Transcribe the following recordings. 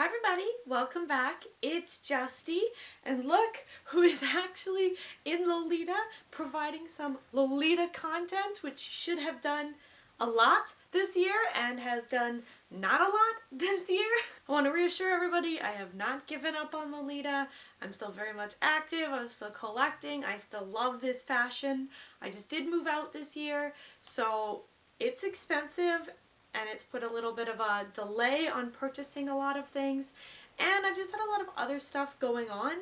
Hi everybody, welcome back. It's Justy, and look who is actually in Lolita providing some Lolita content, which should have done a lot this year and has done not a lot this year. I want to reassure everybody I have not given up on Lolita. I'm still very much active, I'm still collecting, I still love this fashion. I just did move out this year, so it's expensive and it's put a little bit of a delay on purchasing a lot of things, and I've just had a lot of other stuff going on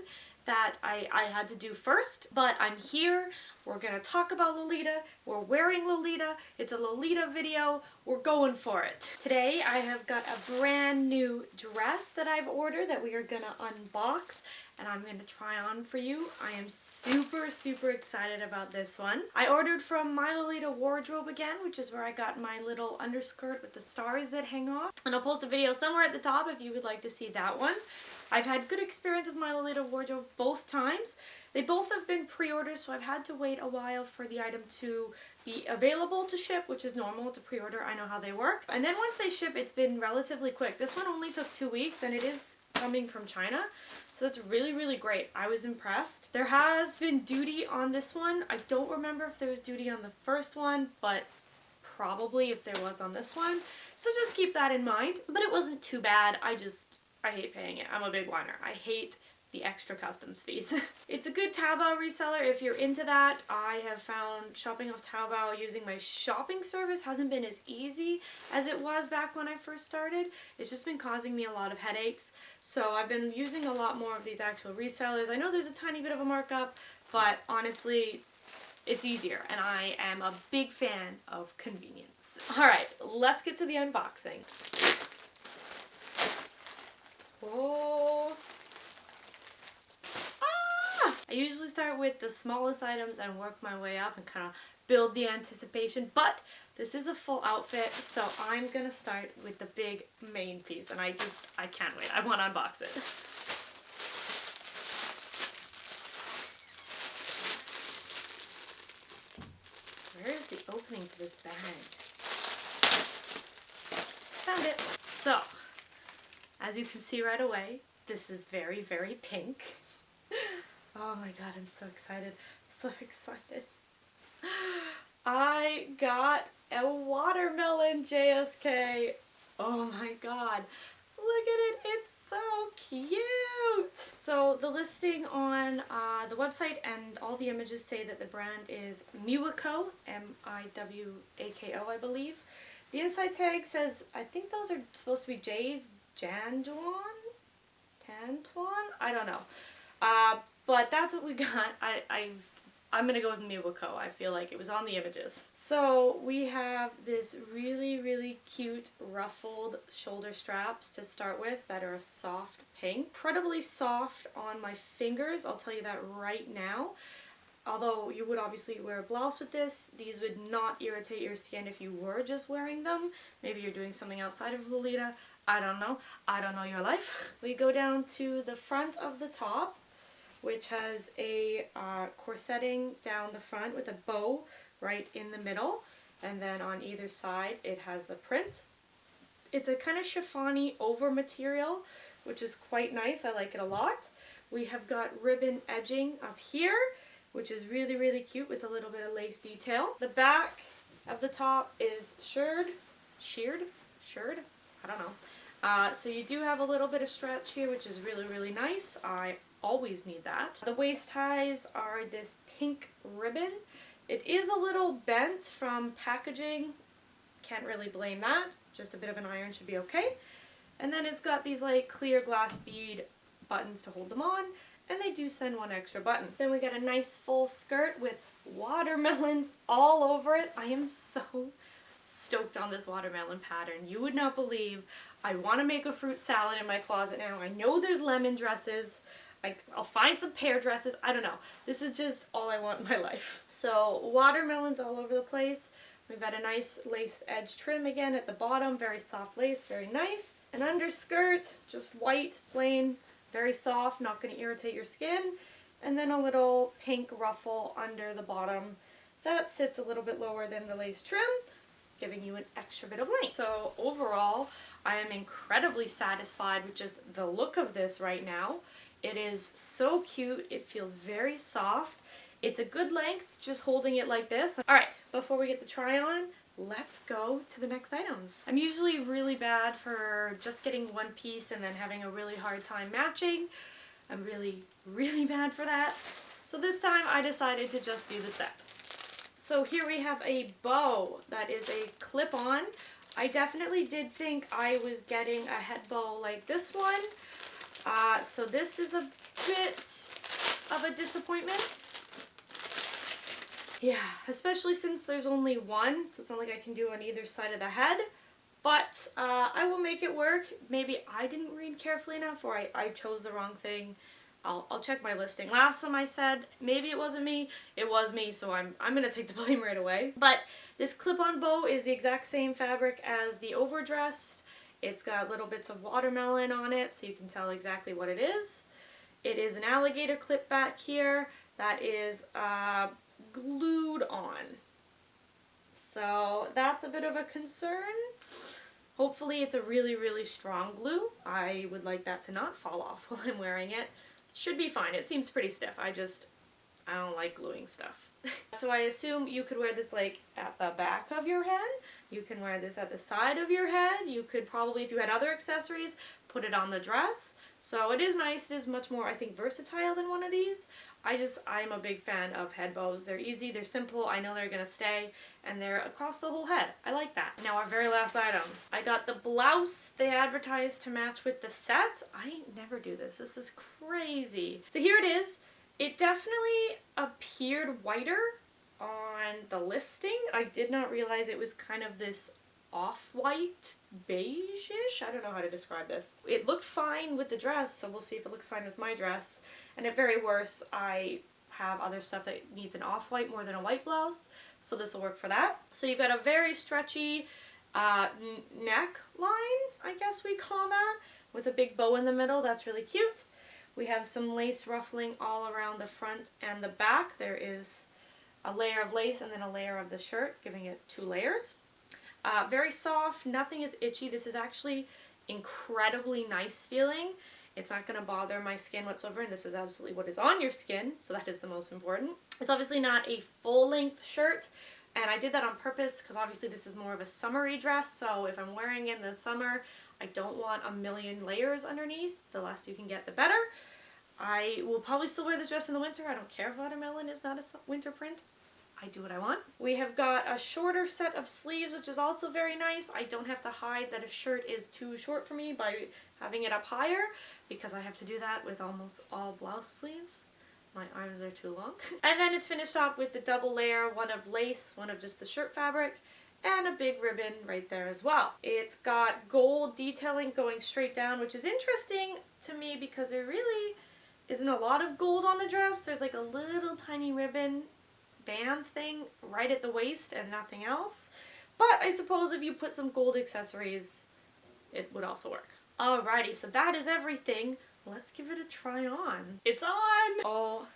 that I had to do first. But I'm here, we're gonna talk about Lolita, we're wearing Lolita, it's a Lolita video, we're going for it. Today I have got a brand new dress that I've ordered that we are gonna unbox and I'm going to try on for you. I am super excited about this one. I ordered from My Lolita Wardrobe again, which is where I got my little underskirt with the stars that hang off. And I'll post a video somewhere at the top if you would like to see that one. I've had good experience with My Lolita Wardrobe both times. They both have been pre-orders, so I've had to wait a while for the item to be available to ship, which is normal to pre-order. I know how they work. And then once they ship, it's been relatively quick. This one only took 2 weeks, and it is coming from China, so that's really great. I was impressed. There has been duty on this one. I don't remember if there was duty on the first one, but probably if there was on this one, so just keep that in mind. But it wasn't too bad. I hate paying it. I'm a big whiner. I hate the extra customs fees. It's a good Taobao reseller if you're into that. I have found shopping off Taobao using my shopping service hasn't been as easy as it was back when I first started. It's just been causing me a lot of headaches. So I've been using a lot more of these actual resellers. I know there's a tiny bit of a markup, but honestly, it's easier, and I am a big fan of convenience. Alright, let's get to the unboxing. Whoa. I usually start with the smallest items and work my way up and kind of build the anticipation, but this is a full outfit, so I'm gonna start with the big main piece, and I can't wait. I want to unbox it. Where is the opening to this bag? Found it. So, as you can see right away, this is very pink. Oh my god, I'm so excited. So excited. I got a watermelon JSK. Oh my god. Look at it. It's so cute. So the listing on the website and all the images say that the brand is Miwako, M-I-W-A-K-O, I believe. The inside tag says, I think those are supposed to be J's, Tantuan? I don't know. But that's what we got. I'm gonna go with Miwako. I feel like it was on the images. So we have this really cute ruffled shoulder straps to start with that are a soft pink. Incredibly soft on my fingers, I'll tell you that right now. Although you would obviously wear a blouse with this, these would not irritate your skin if you were just wearing them. Maybe you're doing something outside of Lolita. I don't know. I don't know your life. We go down to the front of the top, which has a corsetting down the front with a bow right in the middle, and then on either side it has the print. It's a kind of chiffon-y over material, which is quite nice. I like it a lot. We have got ribbon edging up here, which is really cute with a little bit of lace detail. The back of the top is sheared? I don't know. So you do have a little bit of stretch here, which is really nice. I always need that. The waist ties are this pink ribbon. It is a little bent from packaging. Can't really blame that. Just a bit of an iron should be okay. And then it's got these like clear glass bead buttons to hold them on, and they do send one extra button. Then we got a nice full skirt with watermelons all over it. I am so stoked on this watermelon pattern. You would not believe. I want to make a fruit salad in my closet now. I know there's lemon dresses. I'll find some pear dresses. I don't know. This is just all I want in my life. So watermelons all over the place. We've got a nice lace edge trim again at the bottom. Very soft lace. Very nice. An underskirt. Just white, plain, very soft. Not going to irritate your skin. And then a little pink ruffle under the bottom. That sits a little bit lower than the lace trim. giving you an extra bit of length. So overall, I am incredibly satisfied with just the look of this right now. It is so cute. It feels very soft. It's a good length just holding it like this. All right, before we get the try on, let's go to the next items. I'm usually really bad for just getting one piece and then having a really hard time matching. I'm really bad for that. So this time I decided to just do the set. So here we have a bow that is a clip-on. I definitely did think I was getting a head bow like this one. So this is a bit of a disappointment. Yeah, especially since there's only one, so it's not like I can do on either side of the head. But I will make it work. Maybe I didn't read carefully enough, or I chose the wrong thing. I'll check my listing. Last time I said maybe it wasn't me. It was me, so I'm gonna take the blame right away. But this clip-on bow is the exact same fabric as the overdress. It's got little bits of watermelon on it, so you can tell exactly what it is. It is an alligator clip back here that is glued on. So that's a bit of a concern. Hopefully it's a really strong glue. I would like that to not fall off while I'm wearing it. Should be fine. It seems pretty stiff. I don't like gluing stuff. So I assume you could wear this like at the back of your head. You can wear this at the side of your head. You could probably, if you had other accessories, put it on the dress. So it is nice. It is much more, I think, versatile than one of these. I'm a big fan of head bows. They're easy, they're simple, I know they're gonna stay, and they're across the whole head. I like that. Now our very last item. I got the blouse they advertised to match with the sets. I never do this. This is crazy. So here it is. It definitely appeared whiter on the listing. I did not realize it was kind of this off-white, beige-ish. I don't know how to describe this. It looked fine with the dress, so we'll see if it looks fine with my dress. And at very worst, I have other stuff that needs an off-white more than a white blouse, so this will work for that. So you've got a very stretchy neckline, I guess we call that, with a big bow in the middle. That's really cute. We have some lace ruffling all around the front and the back. There is a layer of lace and then a layer of the shirt, giving it 2 layers. Very soft, nothing is itchy. This is actually incredibly nice feeling. It's not going to bother my skin whatsoever, and this is absolutely what is on your skin, so that is the most important. It's obviously not a full-length shirt, and I did that on purpose because obviously this is more of a summery dress, so if I'm wearing it in the summer, I don't want a million layers underneath. The less you can get, the better. I will probably still wear this dress in the winter. I don't care if watermelon is not a winter print. I do what I want. We have got a shorter set of sleeves, which is also very nice. I don't have to hide that a shirt is too short for me by having it up higher, because I have to do that with almost all blouse sleeves. My arms are too long. And then it's finished off with the double layer, one of lace, one of just the shirt fabric, and a big ribbon right there as well. It's got gold detailing going straight down, which is interesting to me because there really isn't a lot of gold on the dress. There's like a little tiny ribbon band thing right at the waist and nothing else. But I suppose if you put some gold accessories, it would also work. Alrighty, so that is everything. Let's give it a try on. It's on! Oh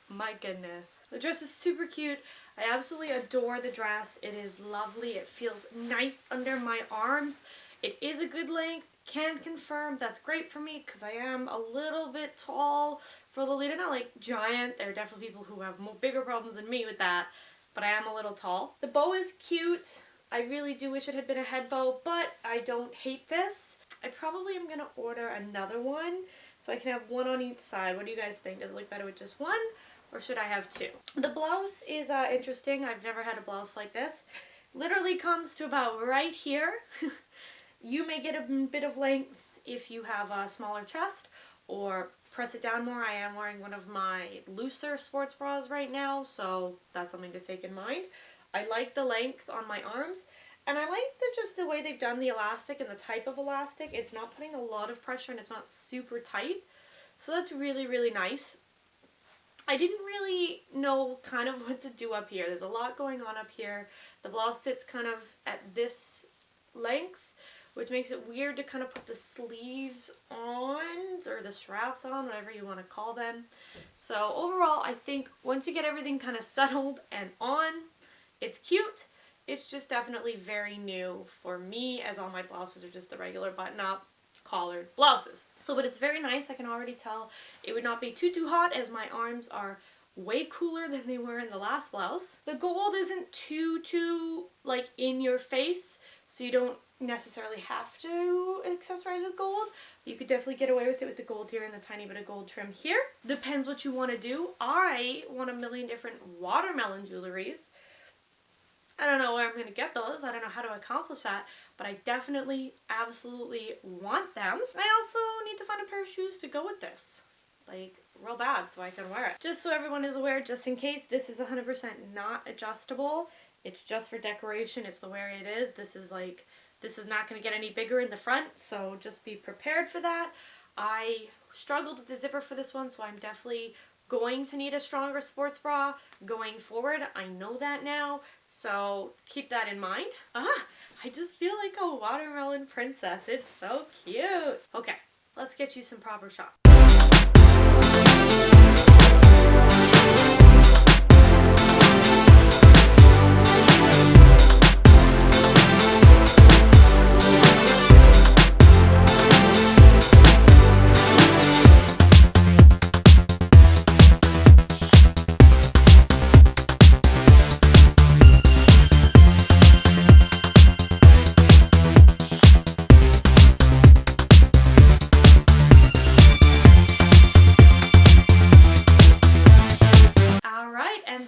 my goodness. The dress is super cute. I absolutely adore the dress. It is lovely. It feels nice under my arms. It is a good length. Can confirm that's great for me because I am a little bit tall for Lolita. Not like giant. There are definitely people who have bigger problems than me with that, but I am a little tall. The bow is cute. I really do wish it had been a head bow, but I don't hate this. I probably am going to order another one so I can have one on each side. What do you guys think? Does it look better with just one, or should I have 2? The blouse is interesting. I've never had a blouse like this. Literally comes to about right here. You may get a bit of length if you have a smaller chest, or press it down more. I am wearing one of my looser sports bras right now, so that's something to take in mind. I like the length on my arms, and I like just the way they've done the elastic and the type of elastic. It's not putting a lot of pressure and it's not super tight, so that's really nice. I didn't really know kind of what to do up here. There's a lot going on up here. The blouse sits kind of at this length, which makes it weird to kind of put the sleeves on, or the straps on, whatever you want to call them. So overall, I think once you get everything kind of settled and on, it's cute. it's just definitely very new for me, as all my blouses are just the regular button-up collared blouses. So, but it's very nice. I can already tell it would not be too hot, as my arms are way cooler than they were in the last blouse. The gold isn't too like in your face, so you don't necessarily have to accessorize with gold. You could definitely get away with it with the gold here and the tiny bit of gold trim here. Depends what you want to do. I want a million different watermelon jewelries. I don't know where I'm going to get those. I don't know how to accomplish that, but I definitely, absolutely want them. I also need to find a pair of shoes to go with this. Like, real bad, so I can wear it. Just so everyone is aware, just in case, this is 100% not adjustable. It's just for decoration. It's the way it is. This is not going to get any bigger in the front, so just be prepared for that. I struggled with the zipper for this one, so I'm definitely going to need a stronger sports bra going forward. I know that now, so keep that in mind. I just feel like a watermelon princess. It's so cute. Okay, let's get you some proper shots.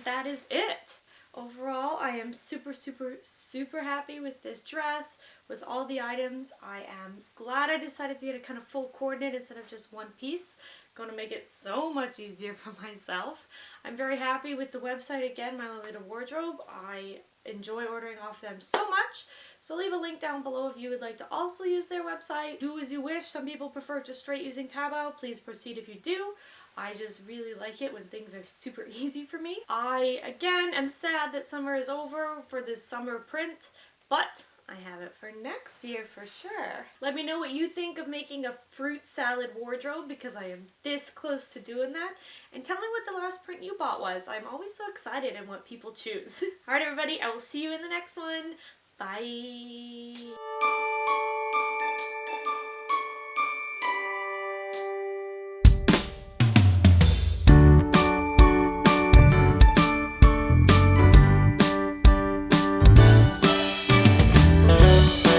That is it. Overall, I am super happy with this dress, with all the items. I am glad I decided to get a kind of full coordinate instead of just one piece. Going to make it so much easier for myself. I'm very happy with the website again, My Lolita Wardrobe. I enjoy ordering off them so much. So leave a link down below if you would like to also use their website. Do as you wish. Some people prefer just straight using Taobao. Please proceed if you do. I just really like it when things are super easy for me. I, again, am sad that summer is over for this summer print, but I have it for next year for sure. Let me know what you think of making a fruit salad wardrobe, because I am this close to doing that. And tell me what the last print you bought was. I'm always so excited in what people choose. Alright everybody, I will see you in the next one. Bye!